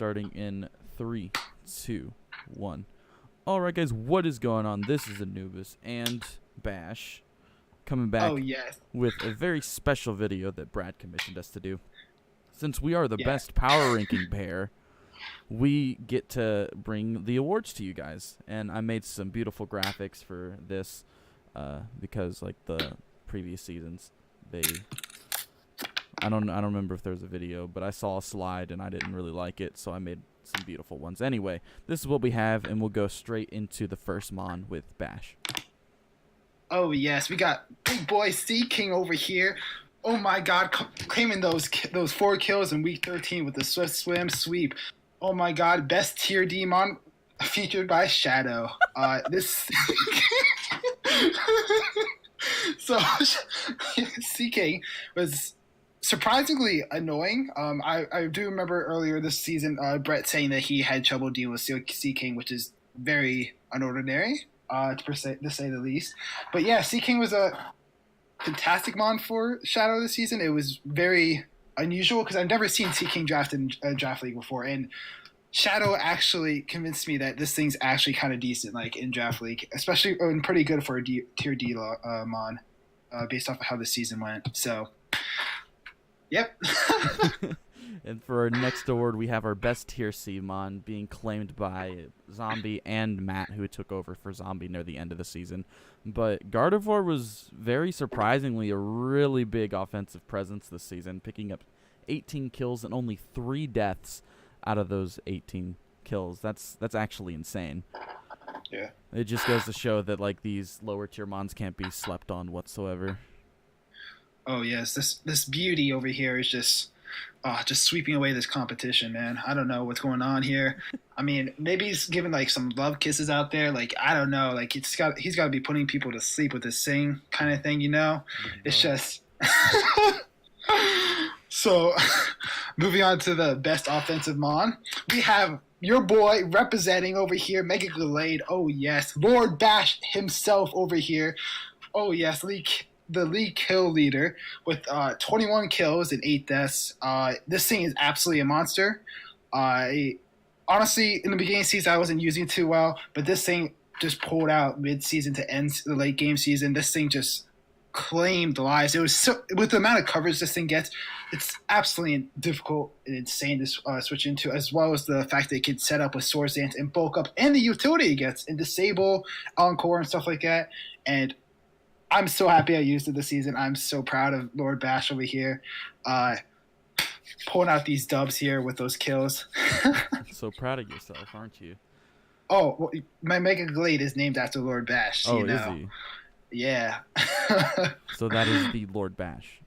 starting in 3, 2, 1. Alright guys, what is going on? This is Anubis and Bash coming back with a very special video that Brad commissioned us to do. Since we are the best power ranking pair, we get to bring the awards to you guys. And I made some beautiful graphics for this because like the previous seasons, I don't remember if there was a video, but I saw a slide and I didn't really like it, so I made some beautiful ones. Anyway, this is what we have, and we'll go straight into the first mon with Bash. Oh yes, we got big boy Sea King over here. Oh my God, claiming those 4 kills in week 13 with the swift swim sweep. Oh my God, best tier D mon featured by Shadow. This so Sea King was surprisingly annoying. I do remember earlier this season Brett saying that he had trouble dealing with Sea King, which is very unordinary, to say the least. But yeah, Sea King was a fantastic mon for Shadow this season. It was very unusual because I've never seen Sea King draft in Draft League before, and Shadow actually convinced me that this thing's actually kind of decent, like in Draft League, especially and pretty good for a tier D mon, based off of how the season went. So. Yep. And for our next award, we have our best tier C mon being claimed by Zombie and Matt, who took over for Zombie near the end of the season. But Gardevoir was very surprisingly a really big offensive presence this season, picking up 18 kills and only 3 deaths out of those 18 kills. That's actually insane. Yeah. It just goes to show that like these lower tier mons can't be slept on whatsoever. Oh yes, this beauty over here is just sweeping away this competition, man. I don't know what's going on here. I mean, maybe he's giving like some love kisses out there. Like I don't know. Like he's got to be putting people to sleep with this sing kind of thing, you know? It's just so. Moving on to the best offensive mon, we have your boy representing over here, Mega Glade. Oh yes, Lord Bash himself over here. Oh yes, the league kill leader with 21 kills and 8 deaths. This thing is absolutely a monster. Honestly, in the beginning of the season, I wasn't using it too well, but this thing just pulled out mid-season to end the late game season. This thing just claimed lives. It was so, with the amount of coverage this thing gets, it's absolutely difficult and insane to switch into, as well as the fact that it can set up with Swords Dance and bulk up, and the utility it gets and disable Encore and stuff like that. And I'm so happy I used it this season. I'm so proud of Lord Bash over here, pulling out these dubs here with those kills. So proud of yourself, aren't you? Oh, well, my Mega Glade is named after Lord Bash. Oh, you know? Is he? Yeah. So that is the Lord Bash.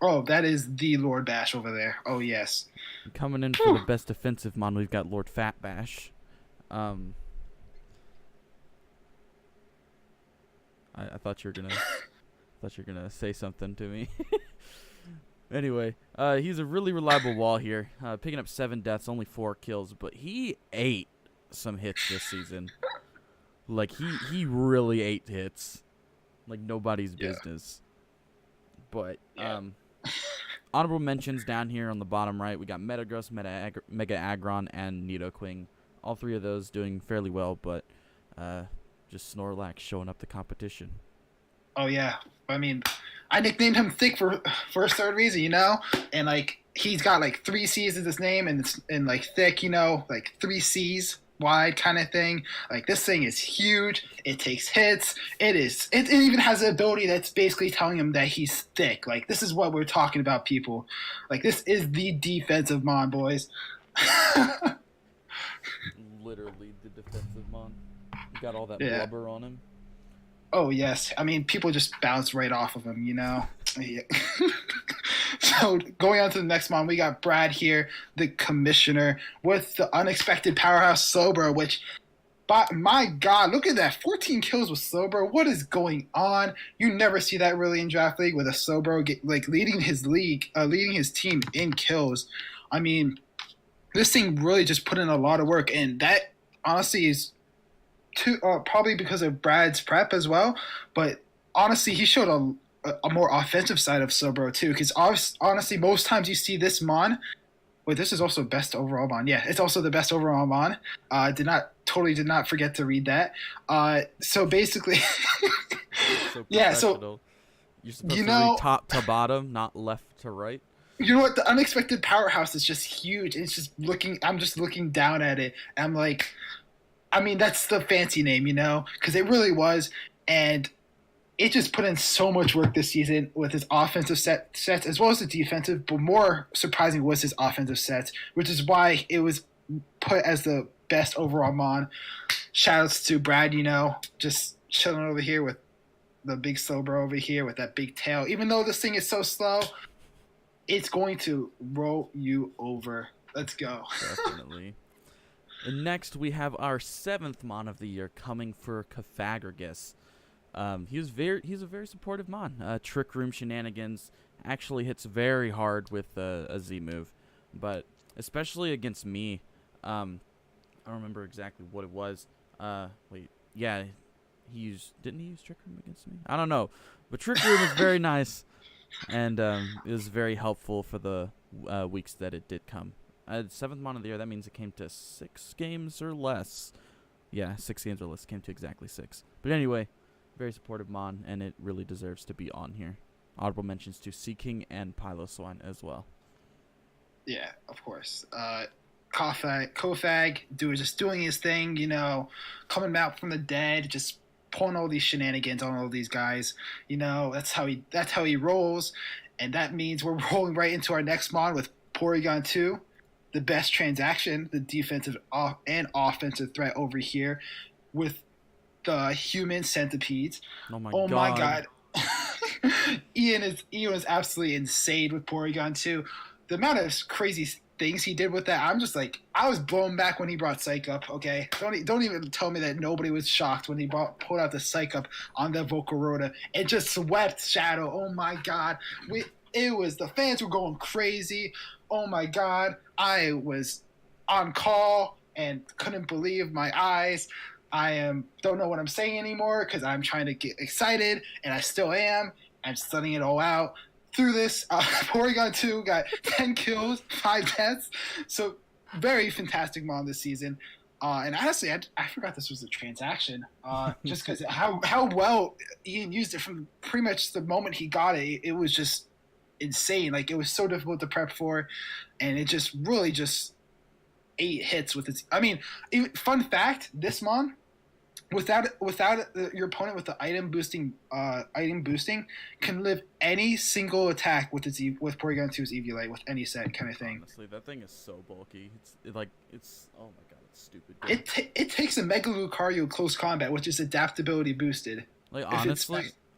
Oh, that is the Lord Bash over there. Oh, yes. Coming in for the best defensive mon, we've got Lord Fat Bash. I thought you were gonna say something to me. Anyway, he's a really reliable wall here, picking up 7 deaths, only 4 kills, but he ate some hits this season. Like he really ate hits, like nobody's business. But honorable mentions down here on the bottom right, we got Metagross, Mega Aggron, and Nidoqueen. All 3 of those doing fairly well, but just Snorlax showing up the competition. Oh yeah, I mean, I nicknamed him Thick for a certain reason, you know, and like he's got like 3 C's in his name, and like Thick, you know, like 3 C's wide kind of thing. Like this thing is huge. It takes hits. It even has an ability that's basically telling him that he's thick. Like this is what we're talking about, people. Like this is the defensive mon, boys. Literally the defensive mon. Got all that blubber on him. Oh yes, I mean people just bounce right off of him, you know. Yeah. So going on to the next mon, we got Brad here, the commissioner, with the unexpected powerhouse Slowbro, which, my God, look at that, 14 kills with Slowbro. What is going on? You never see that really in Draft League with a Slowbro like leading his team in kills. I mean, this thing really just put in a lot of work, and that honestly is probably because of Brad's prep as well. But honestly, he showed a more offensive side of Slowbro too, because honestly, most times you see this mon Wait, this is also best overall Mon. Yeah, it's also the best overall Mon. Did not forget to read that. So basically, So yeah. So professional. You're you supposed to read know, top to bottom, not left to right. you know what? The unexpected powerhouse is just huge. It's just looking. I'm just looking down at it. I'm like, I mean, that's the fancy name, you know, because it really was, and it just put in so much work this season with his offensive sets as well as the defensive. But more surprising was his offensive sets, which is why it was put as the best overall Mon. Shoutouts to Brad, you know, just chilling over here with the big slow bro over here with that big tail. Even though this thing is so slow, it's going to roll you over. Let's go. Definitely. And next we have our 7th Mon of the year coming for Cafagragus. He's a very supportive Mon. Trick Room Shenanigans actually hits very hard with a Z move, but especially against me. I don't remember exactly what it was. Wait, yeah, didn't he use Trick Room against me? I don't know, but Trick Room is very nice, and it was very helpful for the weeks that it did come. 7th Mon of the year. That means it came to 6 games or less. Yeah, 6 games or less. Came to exactly 6. But anyway, very supportive Mon, and it really deserves to be on here. Audible mentions to Sea King and Piloswine as well. Yeah, of course. Kofag just doing his thing, you know, coming out from the dead, just pulling all these shenanigans on all these guys. You know, that's how he rolls, and that means we're rolling right into our next Mon with Porygon 2, the best transaction, the defensive and offensive threat over here, with the human centipedes. Oh my god. Ian is absolutely insane with Porygon 2. The amount of crazy things he did with that, I'm just like, I was blown back when he brought Psych Up. Okay, don't even tell me that nobody was shocked when he pulled out the Psych Up on the Volcarona and just swept Shadow. Oh my god, the fans were going crazy. Oh my god, I was on call and couldn't believe my eyes. Don't know what I'm saying anymore because I'm trying to get excited, and I still am. I'm studying it all out. Through this, Porygon 2 got 10 kills, 5 deaths. So very fantastic Mon this season. And honestly, I forgot this was a transaction. Just because how well Ian used it from pretty much the moment he got it. It was just insane. Like, it was so difficult to prep for, and it just really just 8 hits with its. I mean, fun fact: this Mon, without your opponent with the item boosting can live any single attack with Porygon 2's Eviolite with any set kind of thing. Honestly, that thing is so bulky. It's oh my god, it's stupid. It takes a Mega Lucario close combat, which is adaptability boosted. Like,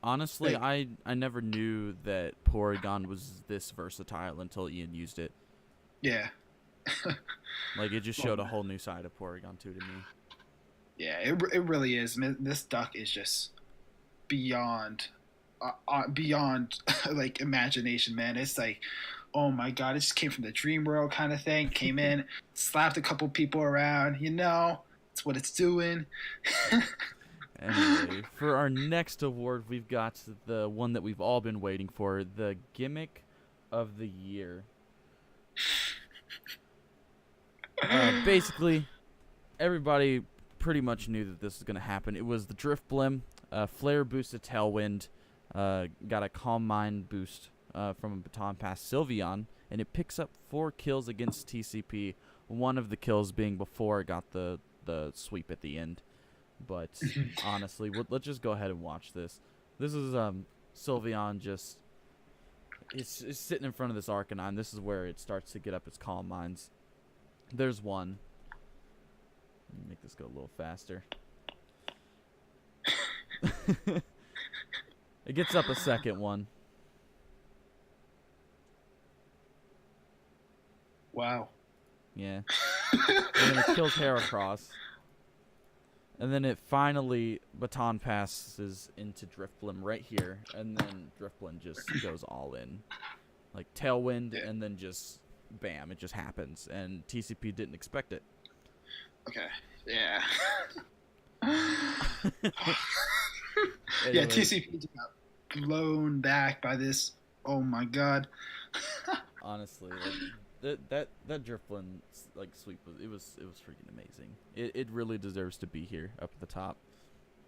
honestly, I never knew that Porygon was this versatile until Ian used it. Yeah. Like, it just showed a whole new side of Porygon 2 to me. Yeah, it really is. This duck is just beyond like imagination, man. It's like, oh my god, it just came from the dream world kind of thing. Came in, slapped a couple people around. You know, it's what it's doing. Anyway, for our next award, we've got the one that we've all been waiting for, the Gimmick of the Year. Basically, everybody pretty much knew that this was going to happen. It was the Drift Blim, Flare boosted Tailwind, got a Calm Mind boost from a Baton Pass Sylveon, and it picks up 4 kills against TCP, one of the kills being before it got the sweep at the end. But honestly, let's just go ahead and watch this. This is Sylveon just it's sitting in front of this Arcanine. This is where it starts to get up its Calm Minds. There's one. Let me make this go a little faster. It gets up a second one. Wow. Yeah. And then it kills Heracross. And then it finally Baton passes into Drifblim right here. And then Drifblim just goes all in. Like Tailwind, and then just bam, it just happens. And TCP didn't expect it. Okay. Yeah. Anyway. Yeah, TCP got blown back by this. Oh my god. Honestly, that Driflin like sweep was freaking amazing. It really deserves to be here up at the top.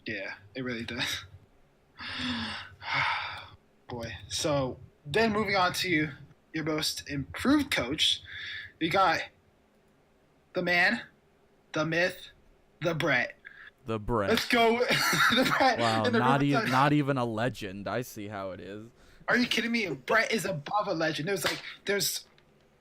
Yeah, it really does. Boy. So then moving on to your most improved coach, we got the man, the myth, the Brett. The Brett. Let's go. The Brett. Wow, not even a legend. I see how it is. Are you kidding me? Brett is above a legend. There's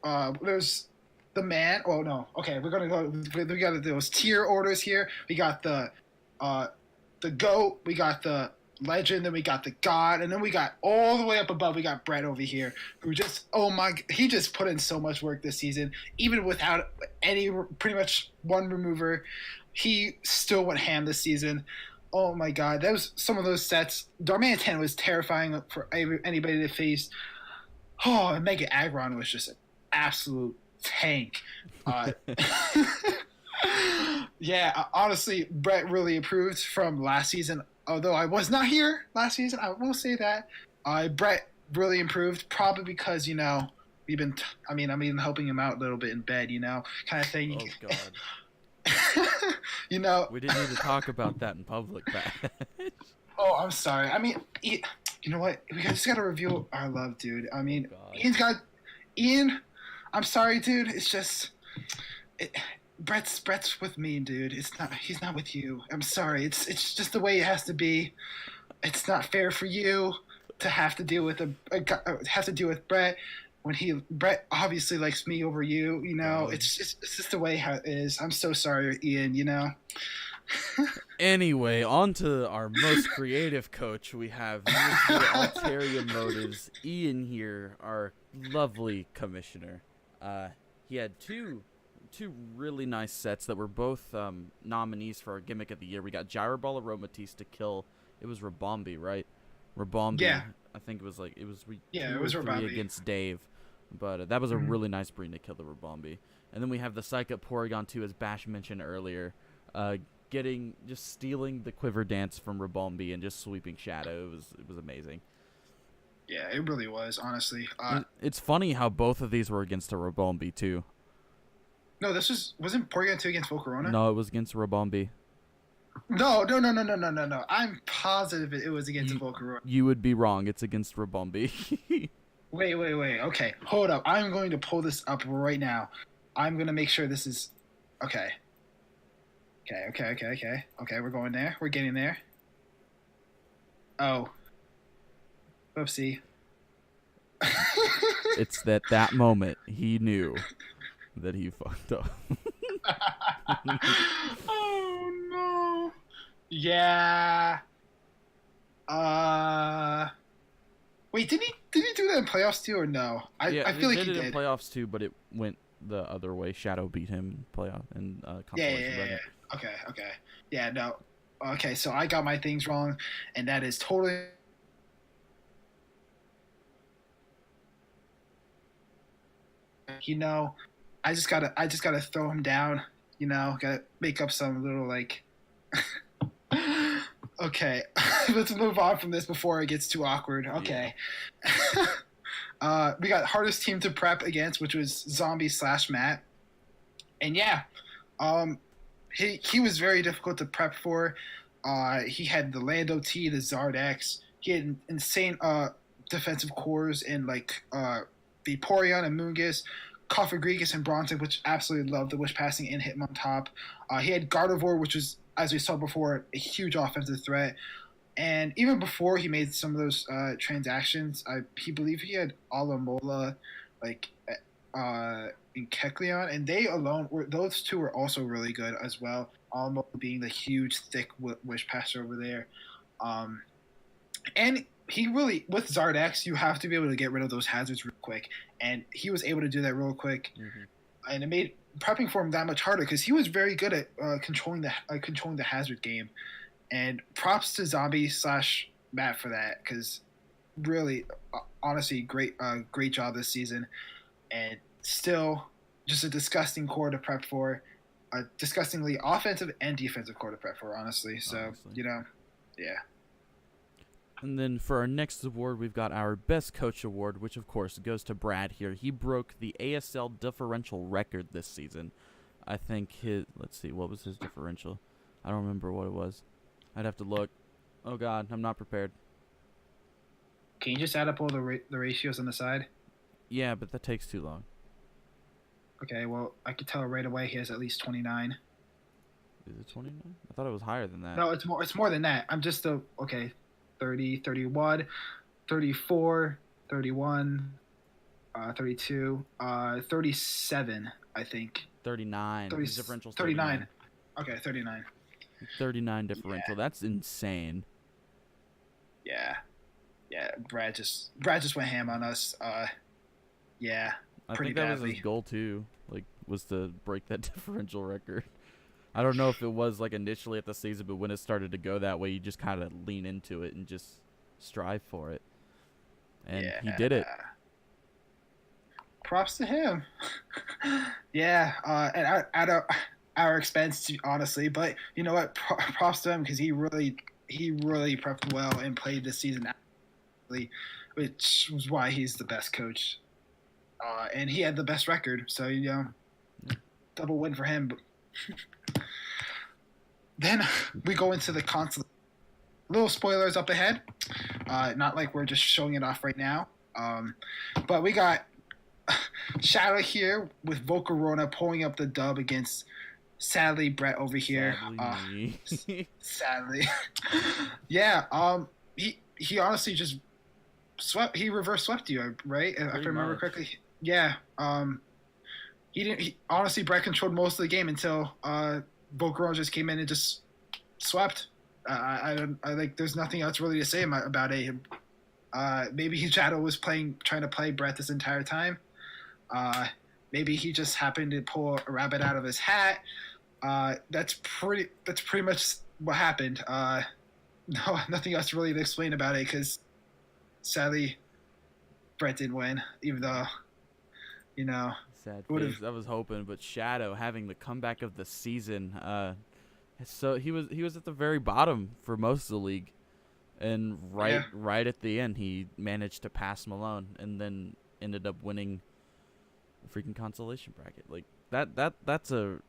the man. Oh no. Okay, we're gonna go. We got those tier orders here. We got the GOAT. We got the legend. Then we got the God, and then we got all the way up above. We got Brett over here, who just he just put in so much work this season, even without any pretty much one remover. He still went ham this season. Oh my God, that was some of those sets. Darmanitan was terrifying for anybody to face. Oh, and Mega Aggron was just an absolute tank. Yeah, honestly, Brett really improved from last season. Although I was not here last season, I will say that. Brett really improved, probably because we've been. I've been helping him out a little bit in bed, kind of thing. Oh God. We didn't need to talk about that in public, Pat. Oh, I'm sorry. You know what? We just gotta reveal our love, dude. Ian. I'm sorry, dude. It's just Brett's with me, dude. He's not with you. I'm sorry. It's just the way it has to be. It's not fair for you to have to deal with Brett. Brett obviously likes me over you, it's just the way how it is. I'm so sorry, Ian, Anyway, on to our most creative coach. We have ulterior motives. Ian here, our lovely commissioner. He had two really nice sets that were both nominees for our gimmick of the year. We got Gyroball Aromatisse to kill. It was Rabombi, right? Rabombi. Yeah. I think it was it was Rabombi against Dave. But that was a really nice breed to kill the Rabombi. And then we have the Psych Up Porygon 2, as Bash mentioned earlier, stealing the Quiver Dance from Rabombi and just sweeping Shadow. It was amazing. Yeah, it really was, honestly. It's funny how both of these were against a Rabombi, too. No, wasn't Porygon 2 against Volcarona? No, it was against Rabombi. No. I'm positive it was against Volcarona. You would be wrong. It's against Rabombi. Wait. Okay, hold up. I'm going to pull this up right now. I'm going to make sure this is... Okay. Okay, we're going there. We're getting there. Oh. Oopsie. It's that moment he knew that he fucked up. Oh, no. Yeah. Wait, did he do that in playoffs too, or no? I feel like he did in playoffs too, but it went the other way. Shadow beat him in playoff and yeah. Okay. Yeah, no. Okay, so I got my things wrong, and that is totally. I just gotta throw him down. Gotta make up some little like. Okay, let's move on from this before it gets too awkward. Okay. Yeah. We got hardest team to prep against, which was Zombie / Matt. And yeah, he was very difficult to prep for. He had the Lando T, the Zard X. He had insane defensive cores in Vaporeon and Moongus, Cofagrigus and Bronzong, which absolutely loved the Wish Passing and Hitmontop. He had Gardevoir, which was, as we saw before, a huge offensive threat. And even before he made some of those transactions, he believed he had Alamola, in Kecleon, and those two were also really good as well. Alamola being the huge, thick Wish Passer over there. And he really, with Zardex, you have to be able to get rid of those hazards real quick. And he was able to do that real quick. Mm-hmm. And it made prepping for him that much harder because he was very good at controlling the hazard game. And props to Zombie / Matt for that, because really, honestly, great job this season. And still just a disgusting core to prep for, a disgustingly offensive and defensive core to prep for, honestly. So, yeah. And then for our next award, we've got our Best Coach Award, which of course goes to Brad here. He broke the ASL differential record this season. I think let's see, what was his differential? I don't remember what it was. I'd have to look. Oh God, I'm not prepared. Can you just add up all the ratios on the side? Yeah, but that takes too long. Okay, well, I could tell right away he has at least 29. Is it 29? I thought it was higher than that. No, it's more than that. I'm just 30, 31, 34, 31, 32, 37, I think. 39. 30, His differential's 39. Okay, 39. 39 differential. Yeah. That's insane. Yeah. Yeah, Brad just went ham on us. Yeah. I pretty think that badly. was his goal too. Was to break that differential record. I don't know if it was initially at the season, but when it started to go that way, you just kind of lean into it and just strive for it. And he did it. Props to him. Yeah, and at our expense, honestly. But you know what? Props to him because he really prepped well and played this season, which was why he's the best coach. And he had the best record, so double win for him. Then we go into the console. Little spoilers up ahead. Not like we're just showing it off right now. But we got Shadow here with Volcarona pulling up the dub against, sadly, Brett over here. Sadly. Yeah. He honestly just swept. He reverse swept you, right? If I remember correctly. Yeah. He honestly, Brett controlled most of the game until Volcarona just came in and just swept. I there's nothing else really to say about it. Maybe Shadow was trying to play Brett this entire time. Maybe he just happened to pull a rabbit out of his hat. That's pretty much what happened. No, nothing else really to explain about it because sadly, Brett didn't win, even though, Sad face. I was hoping, but Shadow having the comeback of the season. So he was at the very bottom for most of the league, and right at the end he managed to pass Milan, and then ended up winning the freaking consolation bracket. That's a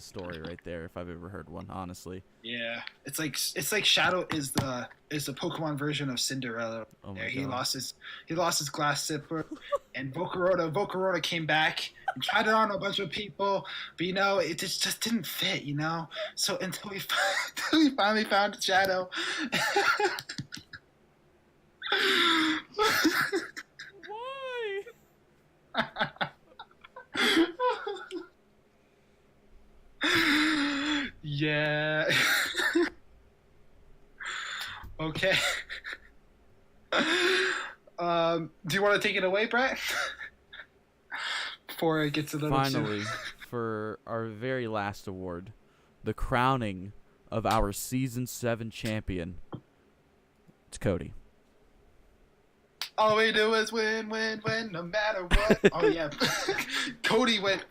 story right there if I've ever heard one, honestly. Yeah, it's like Shadow is the Pokemon version of Cinderella. Oh my God. He lost his glass slipper, and Volcarona came back and tried it on a bunch of people, but it just didn't fit, So until we finally found Shadow. Why? Yeah. Okay. Do you want to take it away, Brett? Before it gets a little Finally, for our very last award, the crowning of our Season 7 champion, it's Cody. All we do is win, no matter what. Oh, yeah. Cody went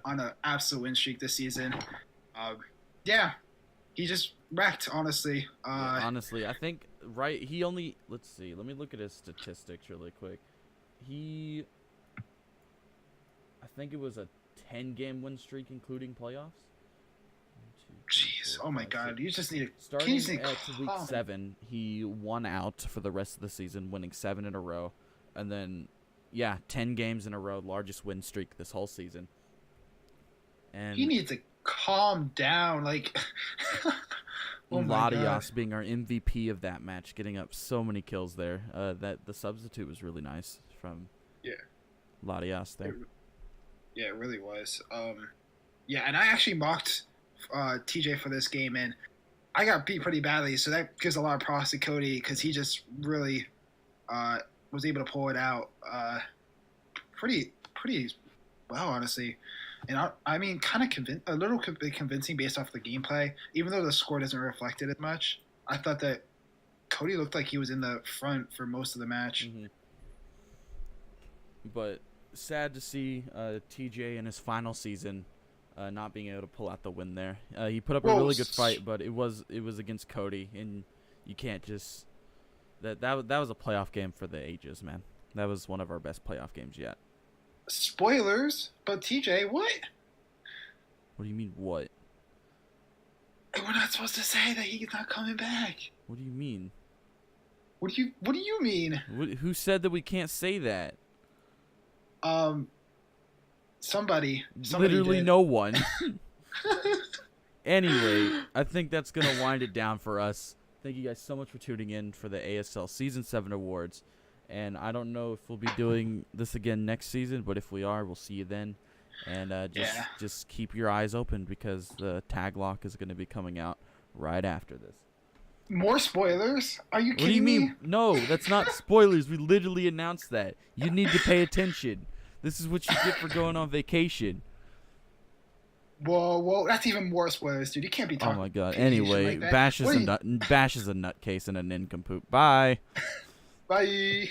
on an absolute win streak this season. Yeah. He just wrecked, honestly. Honestly, I think, he only, let's see, let me look at his statistics really quick. I think it was a 10-game win streak, including playoffs. Jeez, oh my God! You just need to. Starting at week 7, he won out for the rest of the season, winning 7 in a row, and then, 10 games in a row, largest win streak this whole season. And he needs to calm down, Oh Latias being our MVP of that match, getting up so many kills there. That the substitute was really nice from Latias there. It really was. And I actually mocked TJ for this game, and I got beat pretty badly, so that gives a lot of props to Cody because he just really was able to pull it out pretty well, honestly. And I mean, kind of a little convincing based off the gameplay, even though the score doesn't reflect it as much. I thought that Cody looked like he was in the front for most of the match. Mm-hmm. But sad to see TJ in his final season not being able to pull out the win there. He put up a really good fight, but it was against Cody, and you can't just That was a playoff game for the ages, man. That was one of our best playoff games yet. Spoilers, but TJ, what? What do you mean, what? We're not supposed to say that he's not coming back. What do you mean? What do you mean? Who said that we can't say that? Somebody Literally did. no one. Anyway, I think that's going to wind it down for us. Thank you guys so much for tuning in for the ASL Season 7 Awards. And I don't know if we'll be doing this again next season, but if we are, we'll see you then. And just keep your eyes open because the tag lock is going to be coming out right after this. More spoilers? Are you kidding What do you me? mean? No, that's not spoilers. We literally announced that. You need to pay attention. This is what you get for going on vacation. Whoa, that's even more spoilers, dude. You can't be talking. Oh my god. vacation Anyway, like that. Bash is a nutcase and a nincompoop. Bye. Bye.